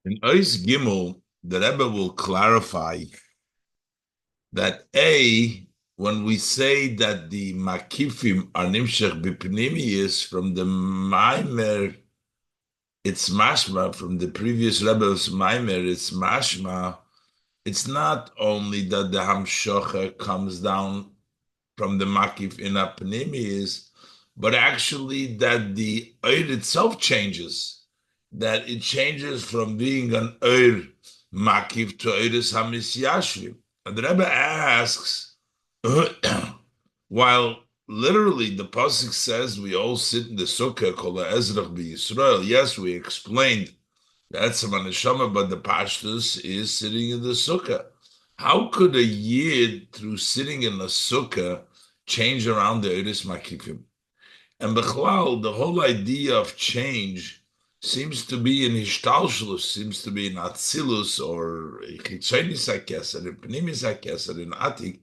In Ois Gimel, the Rebbe will clarify that when we say that the makifim are nimshach b'pnimiyus from the Maimer, it's mashma, from the previous Rebbe's Maimer, it's mashma. It's not only that the hamshocha comes down from the makif in a pnimiyus, but actually that the oir itself changes, that it changes from being an oir makif to oiris hamisyashvim. And the Rebbe asks, while literally the pasuk says we all sit in the sukkah called the Ezrach Israel. Yes, we explained that's a maneshama, but the pashtus is sitting in the sukkah. How could a yid, through sitting in the sukkah, change around the Eris Makifim? And Bechlal, the whole idea of change seems to be in Hishtalshlus, seems to be in Atzilus or Chitzonis HaKeser, in Pnimis HaKeser, in Atik.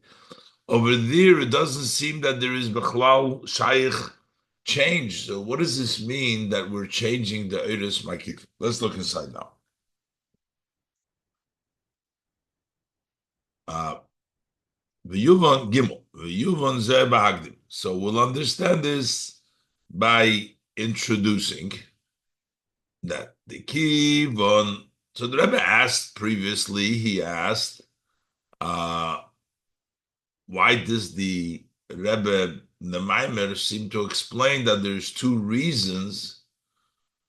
Over there, it doesn't seem that there is Bechlal Shaykh change. So what does this mean that we're changing the Eris Makifim? Let's look inside now. V'yuvon Gimel, v'yuvon Zeh B'Hagdim. So we'll understand this by introducing that the kivon. So the Rebbe asked previously. He asked, why does the Rebbe the Maimer seem to explain that there's two reasons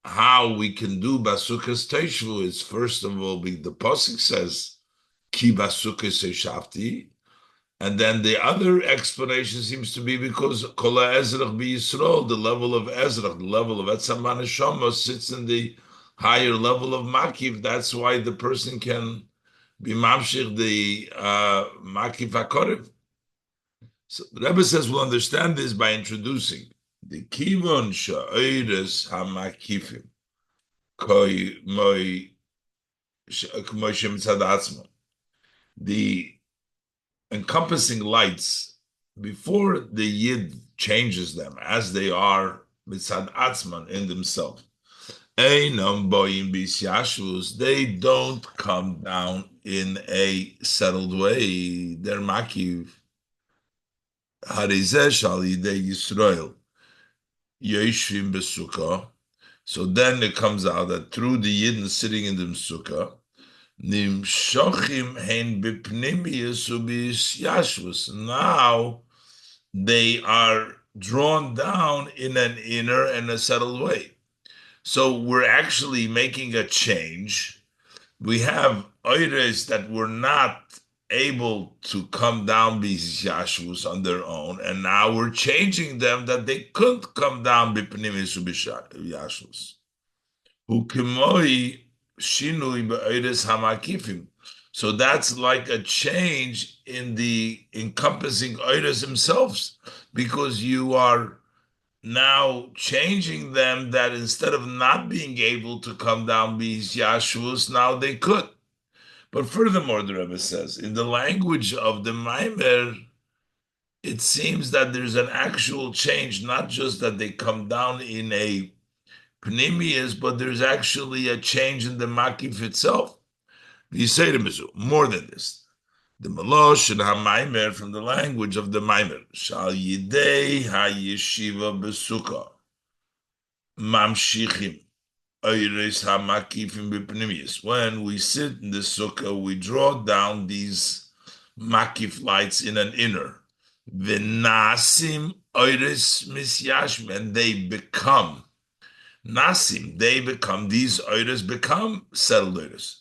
how we can do Basukas Teshvu? Is first of all, the pasuk says Ki Basukas Shafti. And then the other explanation seems to be because Kol Ezrach Yisrael, the level of Ezrach, the level of Etzam Neshama sits in the higher level of Makiv. That's why the person can be Mamshich the Makiv HaKorev. So the Rebbe says we'll understand this by introducing the Kivon Sha'eres HaMakifim Koi Moi Shem Tzad the encompassing lights before the yid changes them as they are mitzad atzman in themselves. Einam boyim bisyashvus, they don't come down in a settled way. They're makiv. Harizeh shal yidei Yisrael yeshvim besukkah. So then it comes out that through the yidden sitting in the sukkah, Nimshochim hen bipnimius ubisyashvus. Now they are drawn down in an inner and a settled way. So we're actually making a change. We have oires that were not able to come down bisyashvus on their own, and now we're changing them that they couldn't come down bipnimius ubisyashvus. Ukimoi shinui be'eres hamakifim. So that's like a change in the encompassing oires themselves, because you are now changing them that instead of not being able to come down these yashvus, now they could. But furthermore, the Rebbe says, in the language of the Maimer, it seems that there's an actual change, not just that they come down in a Pnimius, but there's actually a change in the makif itself. You say to Mizu, more than this. The Malosh and HaMaimer from the language of the Maimer. Shal Yidei HaYeshiva Besukkah. Mamshichim. Oiris HaMakifim B'Pnimius. When we sit in the sukkah, we draw down these makif lights in an inner. V'nasim Oiris Misyashim. And they become Nasim, they become, these oiras become settled oiras.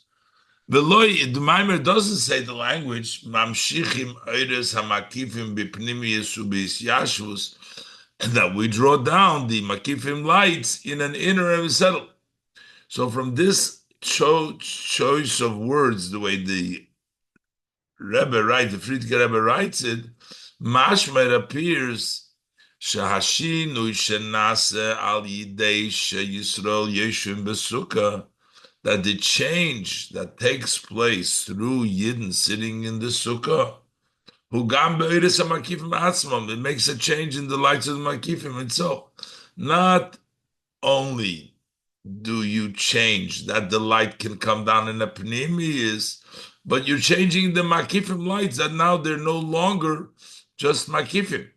The Maimer doesn't say the language, Mamshichim oiras hamakifim bipnimius ubisyashvus, and that we draw down the makifim lights in an inner and settled. So from this choice of words, the way the Rebbe writes, the Friedrich Rebbe writes it, mashma appears Shahashinui shenase al yidei Yisrael yeshvim besukkah, that the change that takes place through Yidden sitting in the sukkah, who gam be'iris hamakifim atzmam, it makes a change in the lights of the makifim itself. Not only do you you change, that the light can come down in a pneumius, but you're changing the makifim lights that now they're no longer just makifim.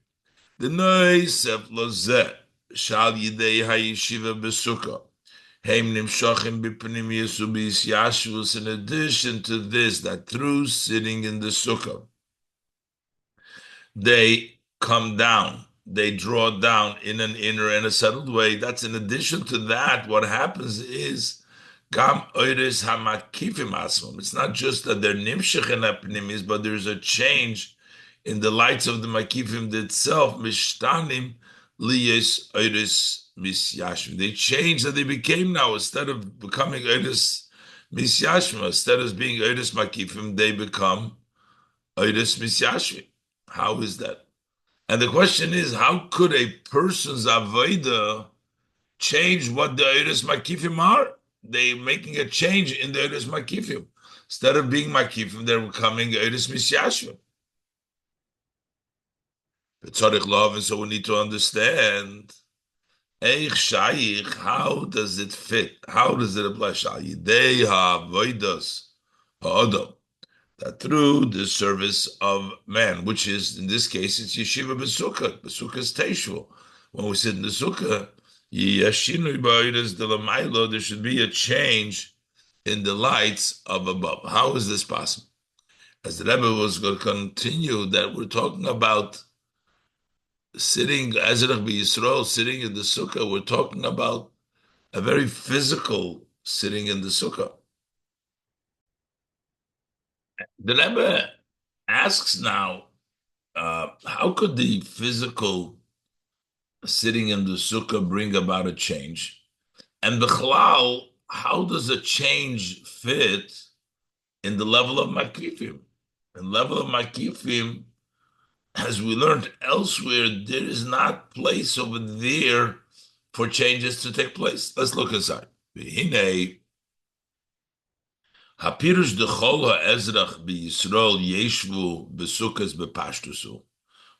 The noisef lozeh shal yidei hayeshiva besukkah. Heim nimshachim b'pneumius u'b'isyashvus. In addition to this, that through sitting in the sukkah, they come down, they draw down in an inner and a settled way. That's in addition to that, what happens is gam oiris hamakifim asmum. It's not just that they're nimshach in apnimis, but there's a change in the lights of the makifim itself. Mishtanim liyes oiris misyashim. They changed that they became now, instead of becoming oiris misyashim, instead of being oiris makifim, they become oiris misyashim. How is that? And the question is, how could a person's avodah change what the Eiris Makifim are? They're making a change in the Eiris Makifim. Instead of being Makifim, they're becoming Eiris Misyashvim. B'tzorich love, and so we need to understand, Eich Shayich, how does it fit? How does it apply? Yidei ha'avodas ha'odom. That through the service of man, which is, in this case, it's yeshiva besukah, besukah's teshvu. When we sit in the sukkah, there should be a change in the lights of above. How is this possible? As the Rebbe was going to continue, that we're talking about sitting, Azrach Yisrael, sitting in the sukkah, we're talking about a very physical sitting in the sukkah. The Rebbe asks now, how could the physical sitting in the sukkah bring about a change? And B'chlal, how does a change fit in the level of Makifim? In level of Makifim, as we learned elsewhere, there is not place over there for changes to take place. Let's look inside. Hapirush dechol ha'ezrach b'Yisrael yeshvu b'sukkos b'pashtusu.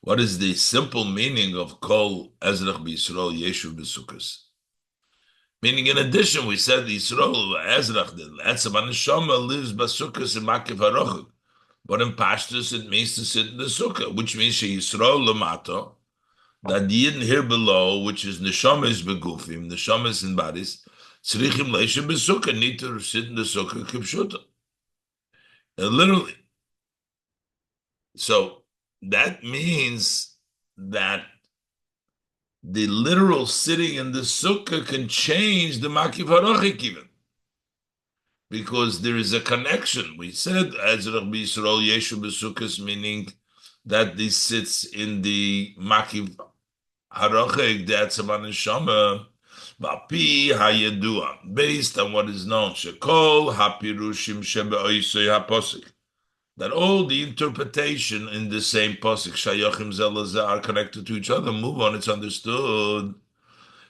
What is the simple meaning of kol ezrach b'Yisrael yeshvu b'sukkos? Meaning, in addition, we said the Yisrael ezrach, the etzem haneshama, lives b'sukkos in makif harochik. But in Pashtus, it means to sit in the sukkah, which means she Yisrael lamato, that the Yidden here below, which is neshamas begufim, neshamas in bodies, tzrichim leisha b'sukkah, need to sit in the sukkah kipshuta. Literally. So that means that the literal sitting in the sukkah can change the makif harochik even. Because there is a connection. We said, Azrach B'Yisrael Yeshu B'Sukkos, meaning that this sits in the Makiv Harochek, the Etzem HaNeshama, B'Api HaYedua, based on what is known, Shekol HaPirushim Shebe'oisei HaPosik, that all the interpretation in the same Posik, Shayachim Zelazah, are connected to each other. Move on, it's understood.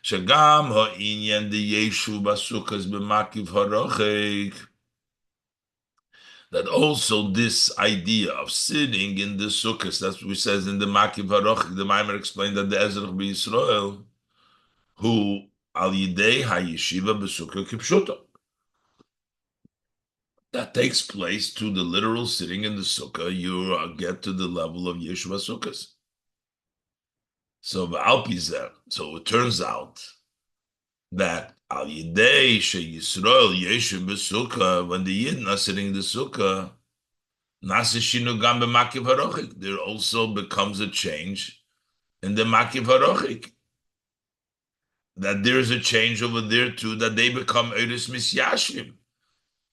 Shagam ha'inyan de Yeshu b'sukkos b'makiv harochek. That also this idea of sitting in the sukkahs, that's what we says in the makiv harochek. The Maimer explained that the Ezrach b'Yisrael, who al yidei ha'yeshiva b'sukkah kipshuta, that takes place to the literal sitting in the sukkah. You get to the level of Yeshu b'sukkos. So it turns out that al yidei she Yisrael yeshu b'sukkah, when the Yidden are sitting in the sukkah, nasishinu gam b'makiv harochik, there also becomes a change in the makiv harochik. That there is a change over there too, that they become eiris misyashvim.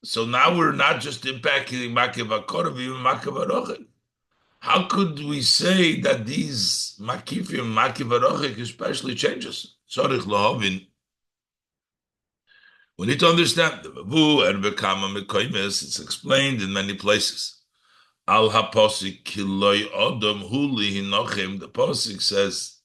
So now we're not just impacting makiv hakorav, even makiv harochik. How could we say that these makifim, makiv harochik, especially changes? Tzorich lahavin. We need to understand the Vavu and Bekama Mekoimes. It's explained in many places. Al haposik kiloi odom huli hinochem. The posik says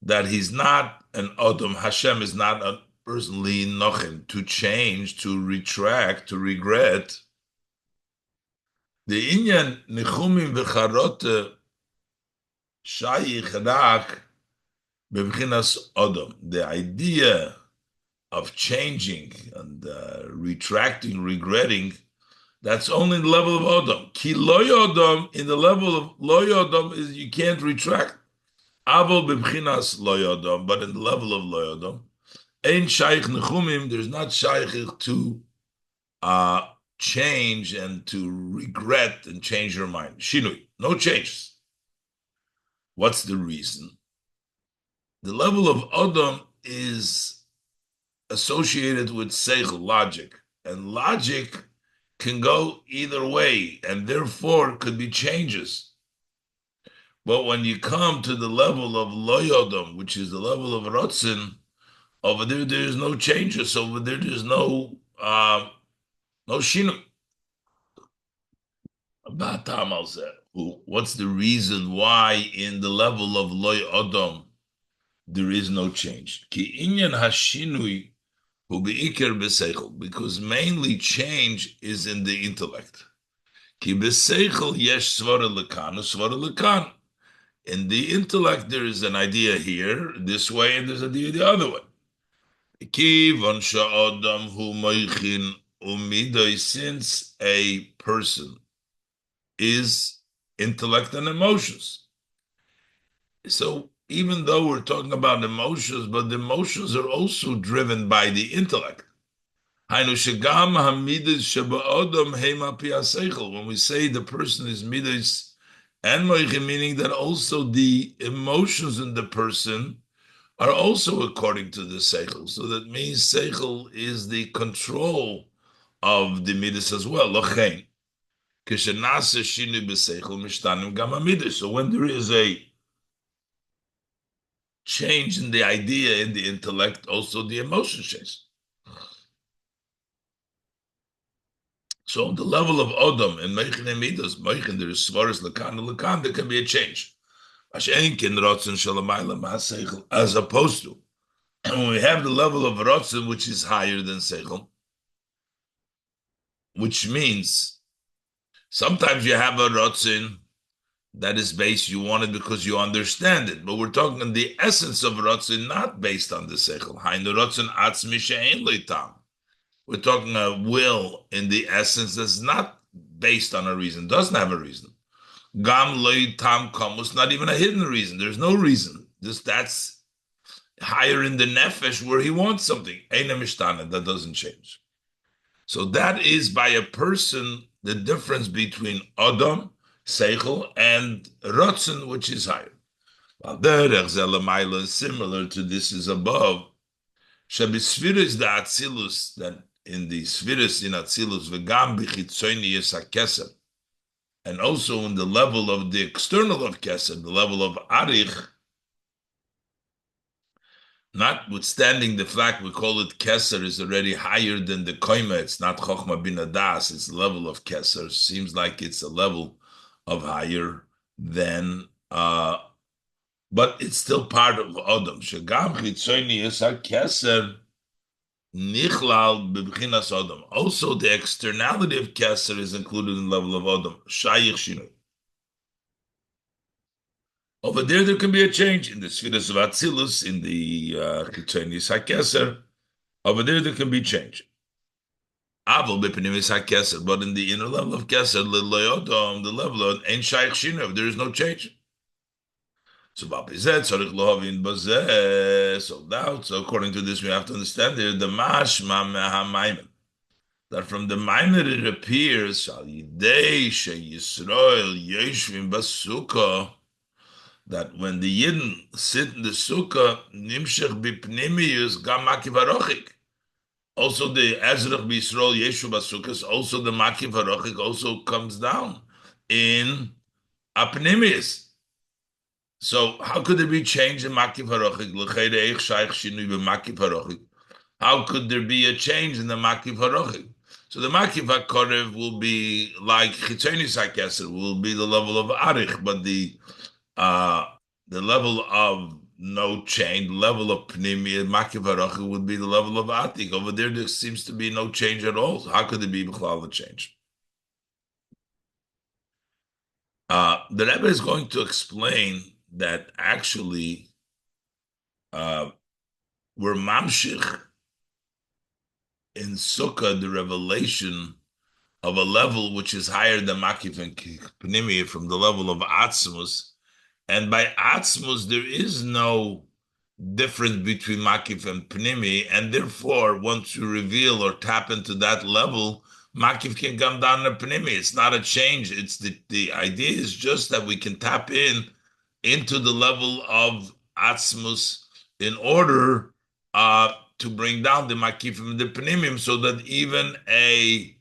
that he's not an odom. Hashem is not a person li hinochem, to change, to retract, to regret. The inyan nichumim v'charote shayich rak bevchinas odom. The idea of changing and retracting, regretting, that's only the level of Odom. Ki lo yodom, in the level of lo yodom, is you can't retract. Avol b'bchinas lo yodom, but in the level of lo yodom, ein shaykh nechumim, there's not shaykh to change and to regret and change your mind. Shinui, no changes. What's the reason? The level of Odom is associated with seichel, logic, and logic can go either way, and therefore could be changes. But when you come to the level of loyodom, which is the level of rotzin, over there there's no changes. Over there there's no shinu. What's the reason why in the level of loyodom there is no change? Ki inyan hashinui hu beikir b'seichel, because mainly change is in the intellect. Ki b'seichel yesh svara lekan, svara lekan. In the intellect, there is an idea here, this way, and there's an idea the other way. Since a person is intellect and emotions. So even though we're talking about emotions, but the emotions are also driven by the intellect. When we say the person is midas and moichin, meaning that also the emotions in the person are also according to the seichel. So that means seichel is the control of the midas as well. Lochein, kishenase shinu b'seichel mishtanim gam midas. So when there is a change in the idea, in the intellect, also the emotion changes. So on the level of Odom and Meichin and Midas, Meichin, there is Svaras Lakan and Lakan, there can be a change. As opposed to, when we have the level of Rotzen, which is higher than Seichel, which means sometimes you have a Rotzen that is based, you want it because you understand it, but we're talking on the essence of Rotzen, not based on the Seichel. Hainu Rotzen Atzmi She'en Leitam. We're talking a will in the essence that's not based on a reason, doesn't have a reason. Gam loy tam kamus, not even a hidden reason. There's no reason. That's higher in the nefesh where he wants something. Eina mishtana, that doesn't change. So that is by a person the difference between Adam, Seichel, and Rotzen, which is higher. Similar to this is above. Shabisfiris the Atzilus, that in the Sfiris in Atzilus, v'gam b'chitzoni yes hakeser, and also in the level of the external of Keser, the level of Arich, notwithstanding the fact we call it Keser is already higher than the Koima, it's not Chochma bin Adas, it's the level of Keser, seems like it's a level of higher than, but it's still part of Odom. Shegam chitzoni yes hakeser, Nichlal b'bchinas Odom. Also, the externality of Keser is included in the level of Odom. Shayich Shinu. Over there can be a change in the Sfiras of Atzilus, in the Chitzonis HaKeser. Over there can be change. Avol b'pnimis HaKeser, but in the inner level of Keser, Odom, the level of Ein Shayich Shinu, there is no change. So according to this, we have to understand here the mashma me'hamaimen, that from the Maimer it appears that when the Yidden sit in the sukkah, nimshech b'pnimiyus gam makiv harochik. Also the Azrach B'Yisrael Yeshu Basukas, also the makiv harochik also comes down in apnimiyus. So how could there be change in Makiv Harochik? How could there be a change in the Makiv Harochik? So the Makiv HaKorev will be like Chitzonis HaKeser, will be the level of Arich, but the level of no change, level of Pnimi, Makiv Harochik would be the level of Atik. Over there seems to be no change at all. So how could there be B'chlal a change? The Rebbe is going to explain that actually we're mamshich in Sukkah the revelation of a level which is higher than Makif and Pnimi from the level of Atzmus. And by Atzmus, there is no difference between Makif and Pnimi. And therefore, once you reveal or tap into that level, Makif can come down to Pnimi. It's not a change. It's the idea is just that we can tap into the level of Atzmus in order to bring down the Makifim and the Pnimim so that even a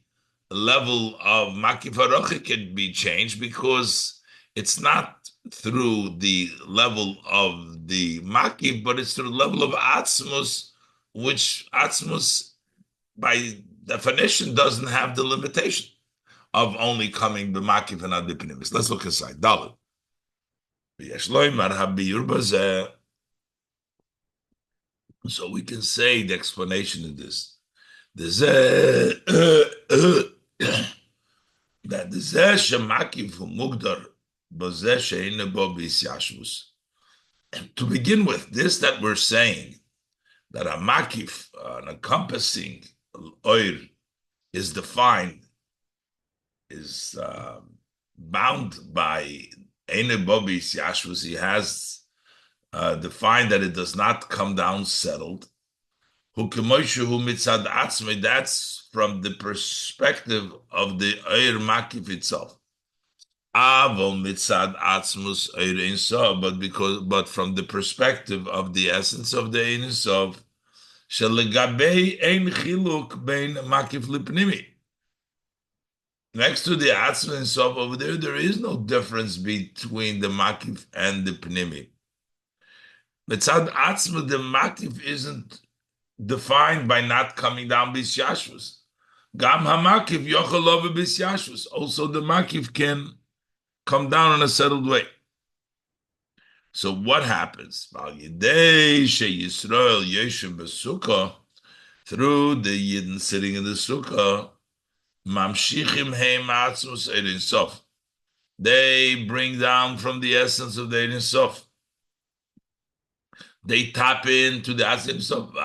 level of Makif Arochi can be changed because it's not through the level of the Makif, but it's through the level of Atzmus, which Atzmus, by definition, doesn't have the limitation of only coming the Makif and the Pnimis. Let's look inside. Dalit. So we can say the explanation of this. That the Shemakif Mugdar to begin with, this that we're saying, that a makif, an encompassing oir, is defined, is bound by Eine Bobis Yashvus. He has defined that it does not come down settled. That's from the perspective of the oir makif itself. Mitzad atzmus ein sof, but from the perspective of the essence of the ein sof, shelegabei ein chiluk bein makif lipnimi. Next to the atzmus ein sof over there is no difference between the makif and the pnimi. Mitzad atzmus, the makif isn't defined by not coming down bisyashvus. Gam hamakif yochel over bisyashvus. Also, the makif can come down in a settled way. So what happens? Through the Yidden sitting in the Sukkah, they bring down from the essence of the Ein Sof. They tap into the Ein Sof.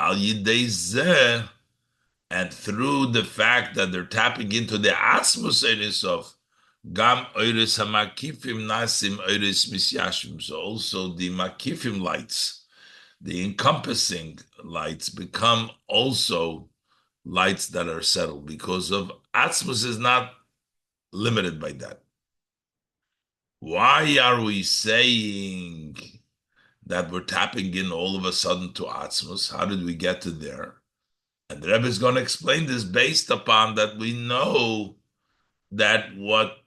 And through the fact that they're tapping into the Atzmus Ein Sof, Gam oiris hamakifim nasim oiris misyashim. So also the makifim lights, the encompassing lights, become also lights that are settled because of Atzmus is not limited by that. Why are we saying that we're tapping in all of a sudden to Atzmus? How did we get to there? And the Rebbe is going to explain this based upon that we know that what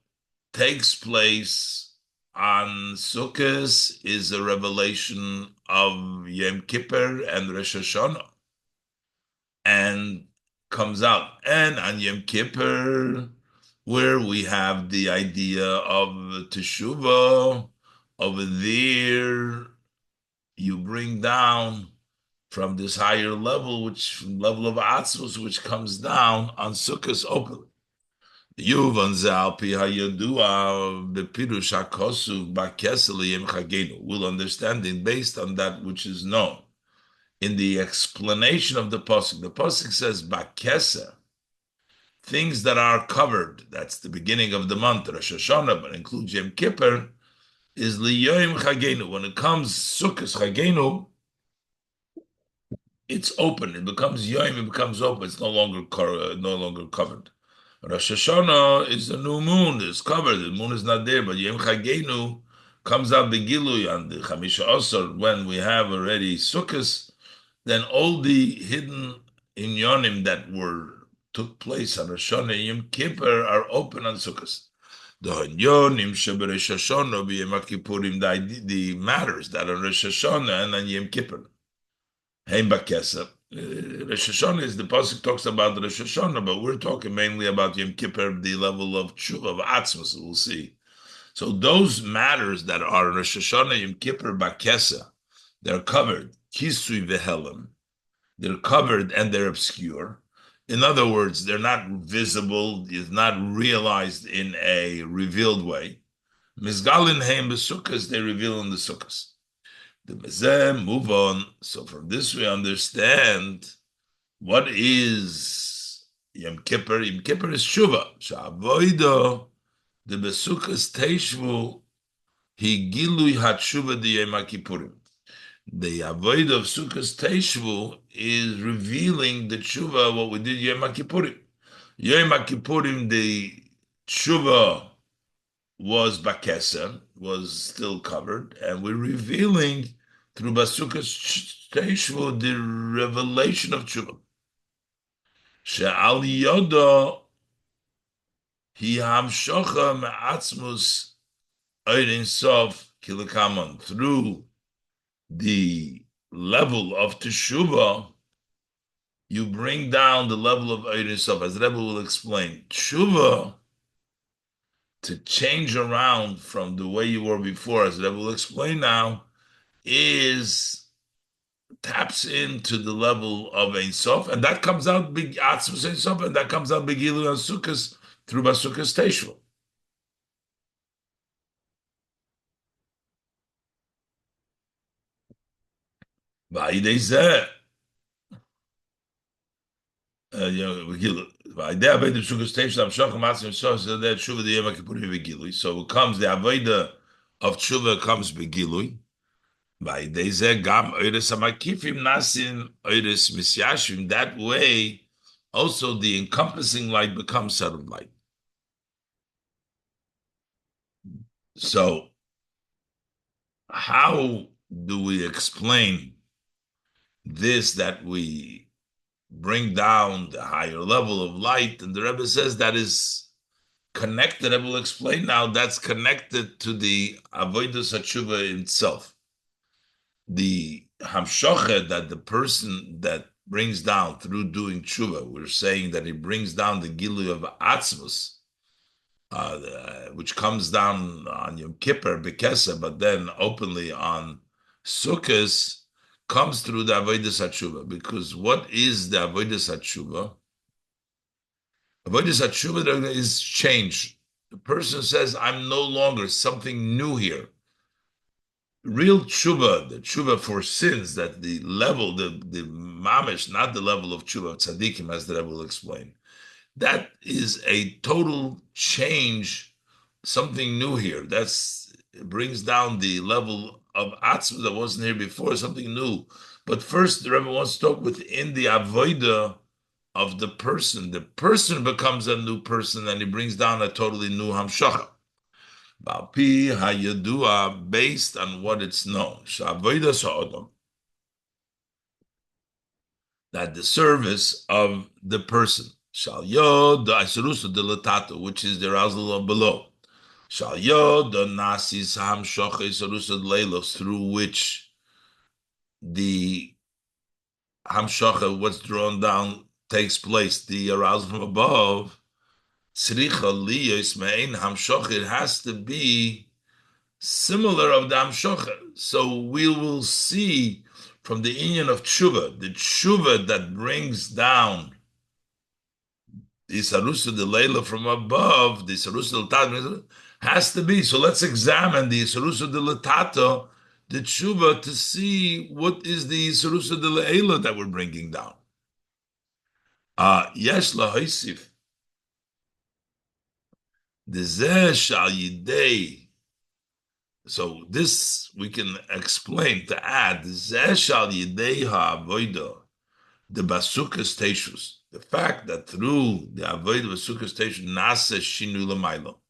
takes place on Sukkot is a revelation of Yom Kippur and Rosh Hashanah, and comes out. And on Yom Kippur, where we have the idea of Teshuvah, over there, you bring down from this higher level, from level of Atzvus, which comes down on Sukkot openly. We'll understand it based on that which is known. In the explanation of the pasuk says Bakesa, things that are covered. That's the beginning of the month, Rosh Hashanah, but includes Yom Kippur, is Liyoim Chagenu. When it comes Sukkot Chagenu, it's open. It becomes Yom, it becomes open. It's no longer covered. Rosh Hashanah is the new moon, it's covered, the moon is not there, but Yom Chagenu comes out the Gilui on the Chamisha Osar, when we have already Sukkot, then all the hidden inyonim that took place on Rosh Hashanah and Yom Kippur are open on Sukkot. The inyonim sheber Rosh Hashanah b'Yom Kippurim, the matters that are Rosh Hashanah and on Yom Kippur. Hein Bakesa. Rosh Hashanah is the pasuk talks about Rosh Hashanah, but we're talking mainly about Yom Kippur, the level of tshuva of atzmus. We'll see. So those matters that are Rosh Hashanah, Yom Kippur, Bakesa, they're covered. Kisui vehelim, they're covered and they're obscure. In other words, they're not visible. It's not realized in a revealed way. Mizgalin heim besukkos, they reveal in the sukkos. The move on. So from this we understand What is Yom Kippur? Yom Kippur is Shuvah. Sha'avoida, the Besukas Teshvu, he gilui hatshuva the Yom Kippurim. The avoid of Sukkot Teshvu is revealing the tshuva, what we did Yom Kippurim. Yom Kippurim, the tshuva was bakesa, was still covered, and we're revealing through Sukkot Teshvu the revelation of tshuva. She'al yoda hi hamshocha me'atzmus Eirin Sof Kilakaman, through the level of Teshuvah, you bring down the level of Eirin Sof, as Rebbe will explain. Teshuvah, to change around from the way you were before, as Rebbe will explain now, is taps into the level of Ein Sof, and that comes out big Atzmus Ein Sof, and that comes out big Gilu and Sukkos through Basukas Teshuvah. Va'idei so it comes, the avodah of tshuva comes begilui. That way, also the encompassing light becomes settled light. So, how do we explain this, that we bring down the higher level of light? And the Rebbe says that is connected. I will explain now. That's connected to the avodas hatshuva itself. The hamshocha that the person that brings down through doing tshuva, we're saying that he brings down the gilui of atzmus, which comes down on Yom Kippur, Bekesa, but then openly on Sukkot, comes through the avodas hatshuva. Because what is the avodas hatshuva? Avodas hatshuva is change. The person says, I'm no longer, something new here. Real tshuva, the tshuva for sins, that the level, the mamish, not the level of tshuva of tzaddikim, as the Rebbe will explain. That is a total change, something new here. It brings down the level of atzma that wasn't here before, something new. But first, the Rebbe wants to talk within the avodah of the person. The person becomes a new person, and he brings down a totally new hamshacha. Ba'pi hayadua, based on what it's known, sha'avodah sa'odom, that the service of the person, shal yod da'isurusa delatato, which is the arousal of below, shal yod nasis hamshacha isurusa leilos, through which the hamshacha, what's drawn down, takes place, the arousal from above. Tzricha liyos me'ein hamshocha, it has to be similar of the hamshocha. So we will see from the inyan of tshuva, the tshuva that brings down the sarusa de leila from above, the sarusa del tato, has to be. So let's examine the sarusa de letato, the tshuva, to see what is the sarusa de leila that we're bringing down. Yesh lahaisif. So this we can explain, to add the basukas teshus, the fact that through the avodah basukas teshus nasa shinu l'maylo.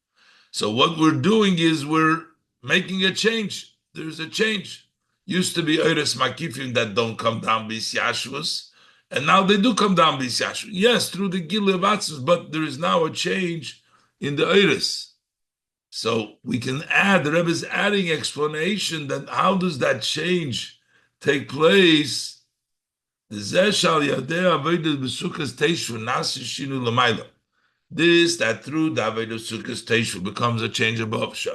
So what we're doing is we're making a change. There's a change. Used to be oiris makifim that don't come down b'yashvus, and now they do come down b'yashvus. Yes, through the gil of atzvus, but there is now a change in the oiris. So we can add, the Rebbe is adding explanation that how does that change take place? This, that through the avodah sukkos teishu becomes a change above. That the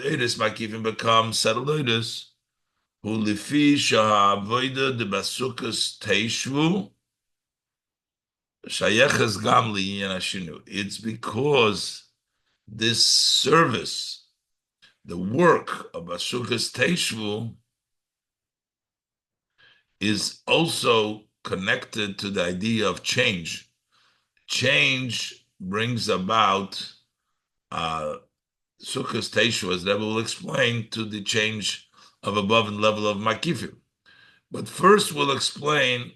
oiris makifim becomes settled oiris. Who lifi sha'avodah the basukkos teishu. It's because this service, the work of Basukas Teshvu, is also connected to the idea of change. Change brings about Sukkot Teshuvah, as Rebbe will explain, to the change of above and level of Makifim. But first we'll explain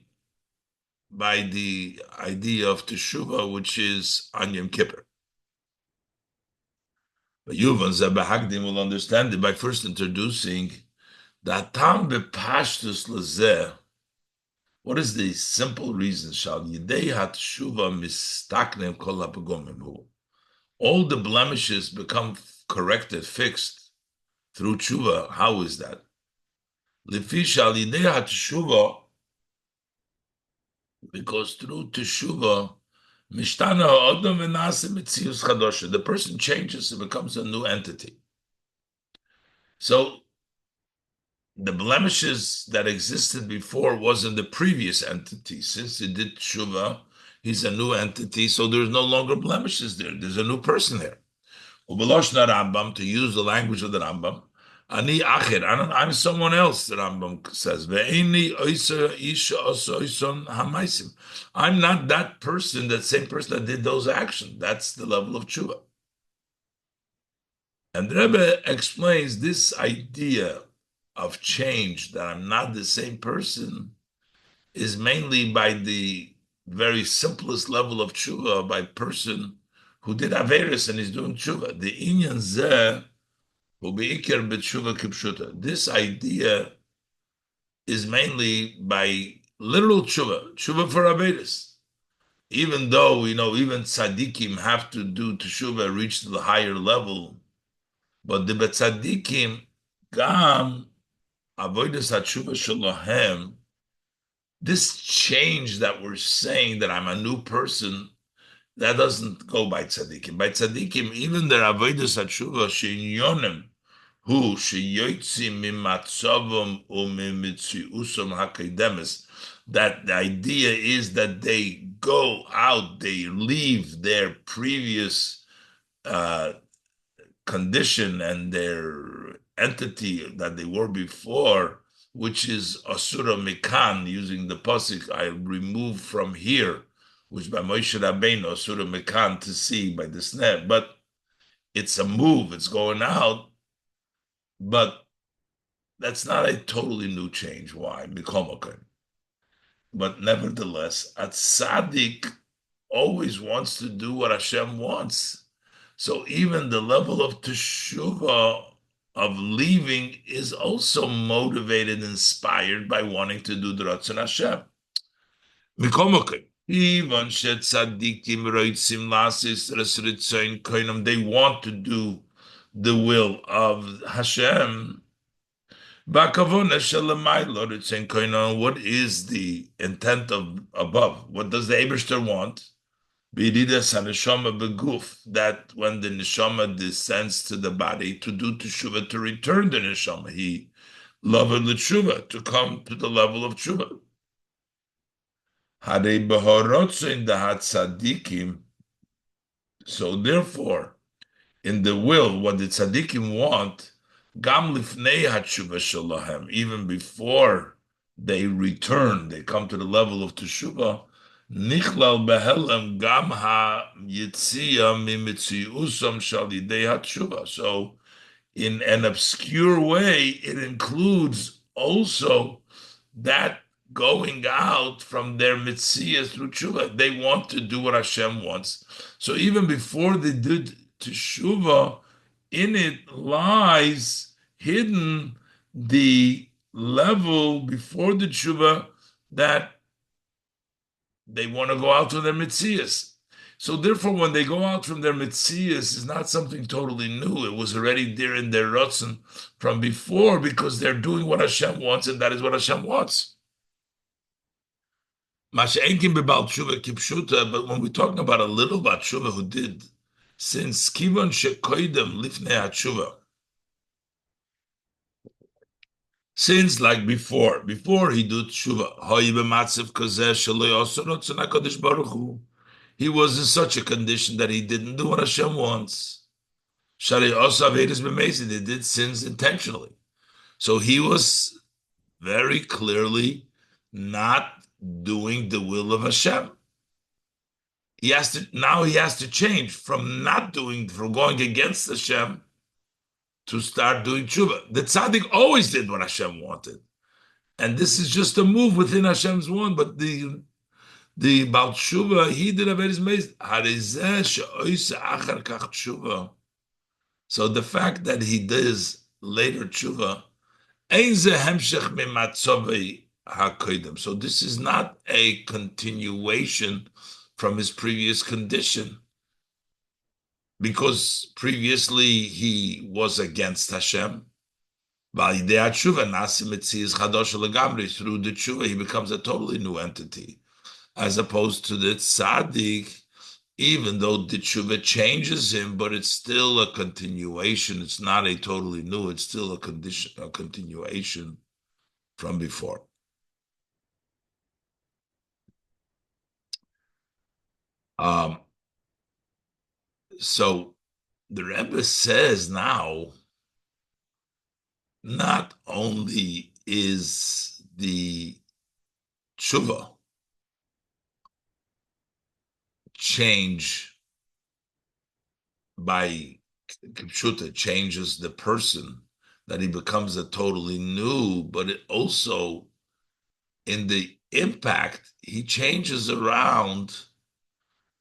by the idea of Teshuvah, which is on Yom Kippur. But Yuvan Zebahagdim will understand it by first introducing the Atam Bepashtus Lazeh. What is the simple reason? Shal Yidei HaTeshuvah Mistaknem Kol HaPagomim. All the blemishes become corrected, fixed through tshuva. How is that? Lefi shal yidei hateshuvah, because through teshuva, mishtana ha'odam v'nase mitzius chadosha. The person changes and becomes a new entity. So the blemishes that existed before was in the previous entity. Since he did tshuva, he's a new entity, so there's no longer blemishes there. There's a new person there. Ubeloshna Rambam, to use the language of the Rambam, Ani Acher, I'm someone else, the Rambam says. Ve'eni oisa isha osoison hamaisim. I'm not that person, that same person that did those actions. That's the level of tshuva. And Rebbe explains this idea of change, that I'm not the same person, is mainly by the very simplest level of tshuva, by person who did Averis and is doing tshuva. The inyan zeh will be ikir b'tshuva kipshuta. This idea is mainly by literal tshuva for Averis. Even though, even tzaddikim have to do tshuva, reach to the higher level, but the tzaddikim, gam avodas hatshuva shalohem, this change that we're saying that I'm a new person, that doesn't go by tzaddikim. By tzaddikim, even their avodas hatshuva she'inyonim hu she'yoytzi mimatzavom u'mimitziusam hakedemis, that the idea is that they go out, they leave their previous condition and their entity that they were before, which is asura mikan, using the pasuk, I remove from here, which by Moshe Rabbeinu, asura mikan, to see by the snare. But it's a move, it's going out, but that's not a totally new change. Why? But nevertheless, a tzaddik always wants to do what Hashem wants. So even the level of teshuvah, of leaving, is also motivated, inspired by wanting to do the Ratzon Hashem. Even shetzadikim roitzim lasis resritzayin koinam, they want to do the will of Hashem. What is the intent of above? What does the Eibishter want? That when the neshama descends to the body to do teshuvah, to return the neshama, he loved the teshuvah, to come to the level of teshuvah. So therefore, in the will, what the tzaddikim want, gam lifnei hatshuva shalahem, even before they return, they come to the level of teshuvah, nichlal behelem gam ha yitzia mimitziusam shal yidei hatshuva. So in an obscure way, it includes also that going out from their mitzvah through tshuva. They want to do what Hashem wants. So even before they did teshuvah, in it lies hidden the level before the tshuva that they want to go out from their mitzvahs. So therefore, when they go out from their mitzvahs, it's not something totally new. It was already there in their rotzen from before, because they're doing what Hashem wants, and that is what Hashem wants. But when we're talking about a little bat tshuva who did, since kivon shekoidem lifnei hatshuva, since like before he did tshuva, he was in such a condition that he didn't do what Hashem wants. He did sins intentionally. So he was very clearly not doing the will of Hashem. He has to change from going against Hashem to start doing tshuva. The tzaddik always did what Hashem wanted. And this is just a move within Hashem's one, but the Baal Tshuva, he did a very amazing. So the fact that he does later tshuva, so this is not a continuation from his previous condition, because previously he was against Hashem. Through the tshuva, he becomes a totally new entity, as opposed to the tzaddik. Even though the tshuva changes him, but it's still a continuation. It's not a totally new. It's still a continuation from before. So the Rebbe says now, not only is the tshuva change by Kipshuta, changes the person, that he becomes a totally new, but it also, in the impact, he changes around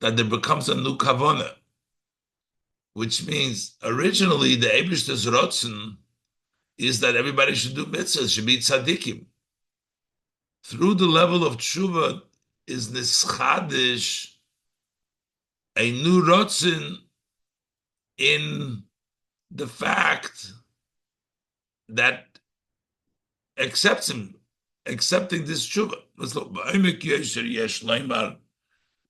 that there becomes a new kavanah, which means originally the Eibishter's Rotzen is that everybody should do mitzvahs, should be tzaddikim. Through the level of tshuva is nischadish, a new rotzen in the fact that accepting this tshuva.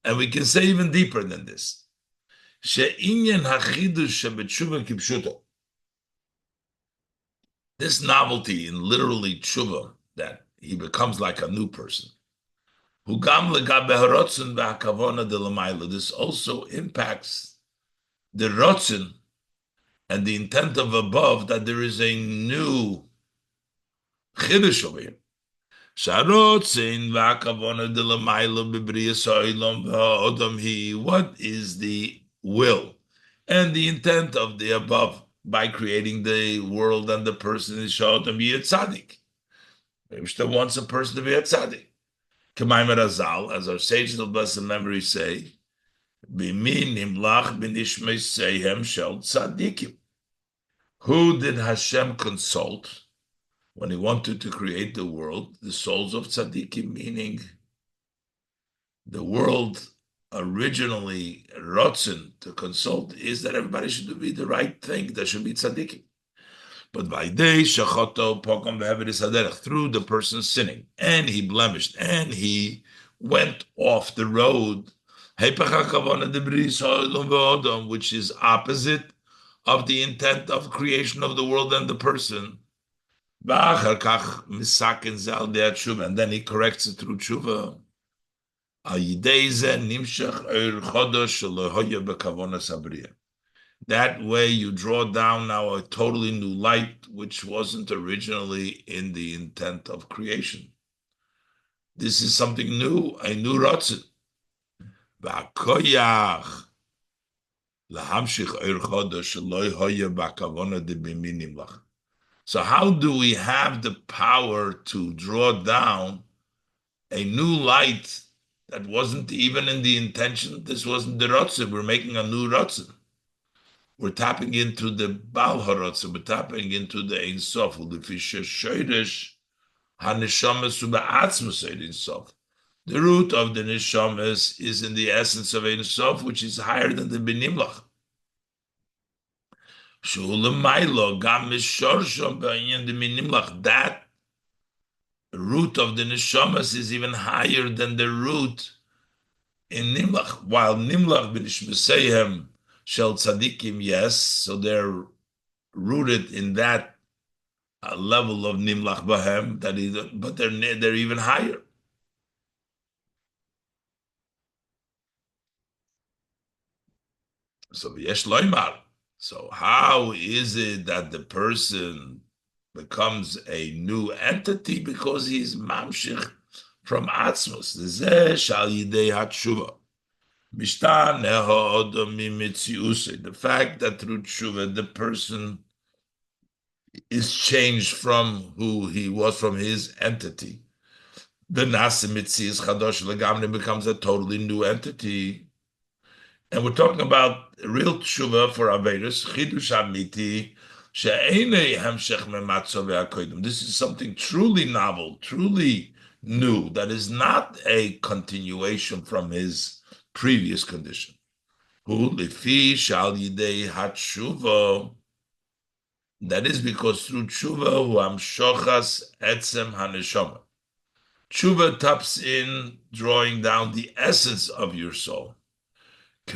And we can say even deeper than this. This novelty in literally tshuva, that he becomes like a new person. This also impacts the rotzen and the intent of above, that there is a new chiddush over here. What is the will and the intent of the above by creating the world and the person is to be a tzaddik? If wants a person to be a tzaddik. As our sages of blessed memory say, who did Hashem consult when he wanted to create the world? The souls of tzaddikim, meaning the world originally rotzen to consult is that everybody should be the right thing, there should be tzaddikim. But by day, shachoto pogam through the person sinning, and he blemished, and he went off the road, which is opposite of the intent of creation of the world and the person. And then he corrects it through tshuva. That way you draw down now a totally new light, which wasn't originally in the intent of creation. This is something new, a new rotzen. So how do we have the power to draw down a new light that wasn't even in the intention? This wasn't the rotzen. We're making a new rotzen. We're tapping into the Baal HaRotzen, we're tapping into the Ein Sof, the root of the Neshamas is in the essence of Ein Sof, which is higher than the Benimlach. That root of the Neshamas is even higher than the root in Nimlach, while Nimlach b'nishmaseihem shel tzadikim, yes, so they're rooted in that level of nimlach bahem, but they're even higher. So yesh loymar. So how is it that the person becomes a new entity? Because he's mamshich from Atzmus. The fact that through tshuva the person is changed from who he was, from his entity. The nasi mitzias chadosh legamri becomes a totally new entity. And we're talking about real tshuva for Averis, chidush amiti, she'enei hamshech mematzo ve'akodim. This is something truly novel, truly new, that is not a continuation from his previous condition. Hu lefi shal yidei hatshuva. That is because through tshuva, hu hamshochas etzem haneshama. Tshuva taps in, drawing down the essence of your soul. As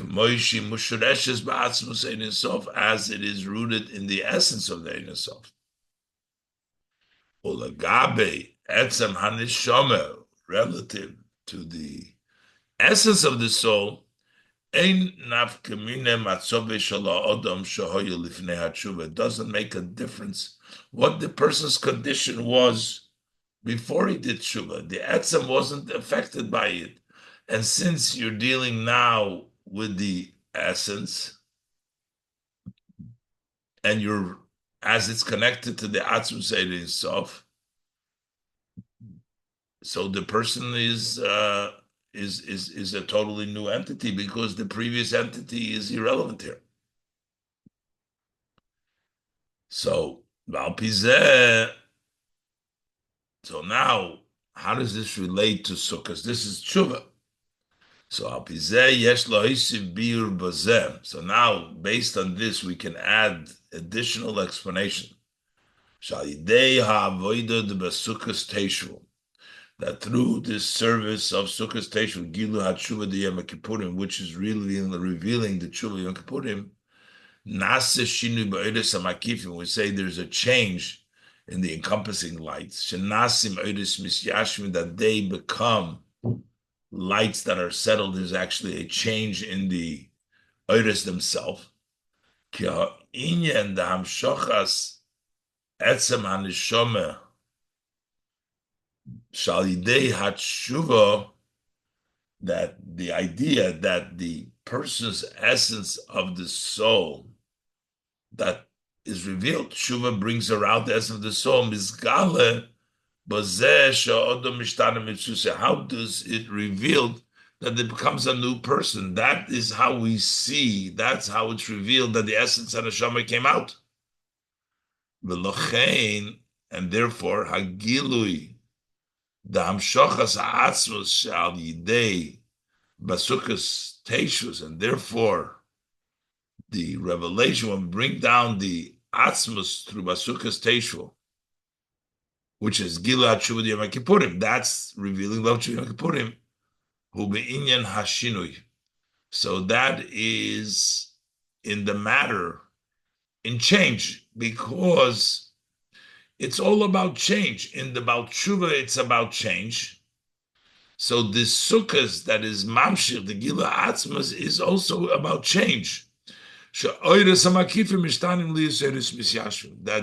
it is rooted in the essence of the Ein Sof. Relative to the essence of the soul, it doesn't make a difference what the person's condition was before he did tshuva. The etzem wasn't affected by it. And since you're dealing now with the essence, and you're, as it's connected to the Atzmus Ein Sof, so the person is a totally new entity because the previous entity is irrelevant here. So now, how does this relate to Sukkot? This is tshuva. So now, based on this, we can add additional explanation. That through this service of Sukkot Teshuvah, Gilu HaTshuvah de Yom Kippurim, which is really revealing the Tshuva Yom Kippurim, Nase Shinu Ba'edes HaMakifim, we say there's a change in the encompassing lights. Shenasim Edes Misyashvim, that they become lights that are settled. Is actually a change in the Edes themselves. Ki ha'inyan da hamshochas etzem haneshama shalidei hatshuva, that the idea that the person's essence of the soul that is revealed, tshuva brings around the essence of the soul, mizgale. How does it reveal that it becomes a new person? That is how we see, that's how it's revealed that the essence of the neshama came out. And therefore, hagilui, the hamshochas ha'atzmos shal yidei basukas teishus, and therefore the revelation will bring down the atzmos through basukas teishu, which is Gilu HaTshuvah Yom Kippurim. That's revealing love to Yom Kippurim. Hu be'inyan hashinui. So that is in the matter, in change, because it's all about change. In the Baal Tshuva, it's about change. So this sukkahs that is mamshir, the Gilu Atzmas, is also about change. That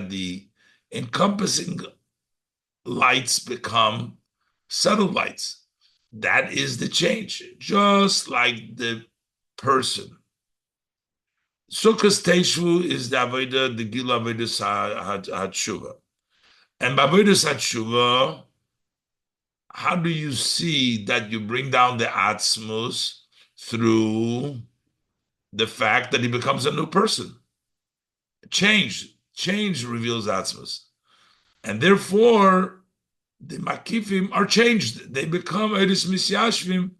the encompassing lights become settled lights. That is the change, just like the person. Sukkos Teshvu is the avodah, the Gilu avodas hatshuva, and by avodas hatshuva, how do you see that you bring down the atzmus through the fact that he becomes a new person? Change reveals atzmus. And therefore, the makifim are changed. They become eris misyashvim.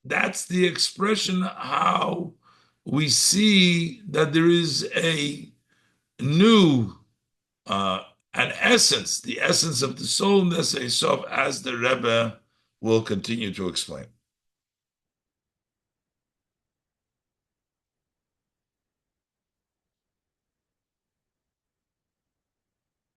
That's the expression how we see that there is a new, an essence, the essence of the soul, as the Rebbe will continue to explain.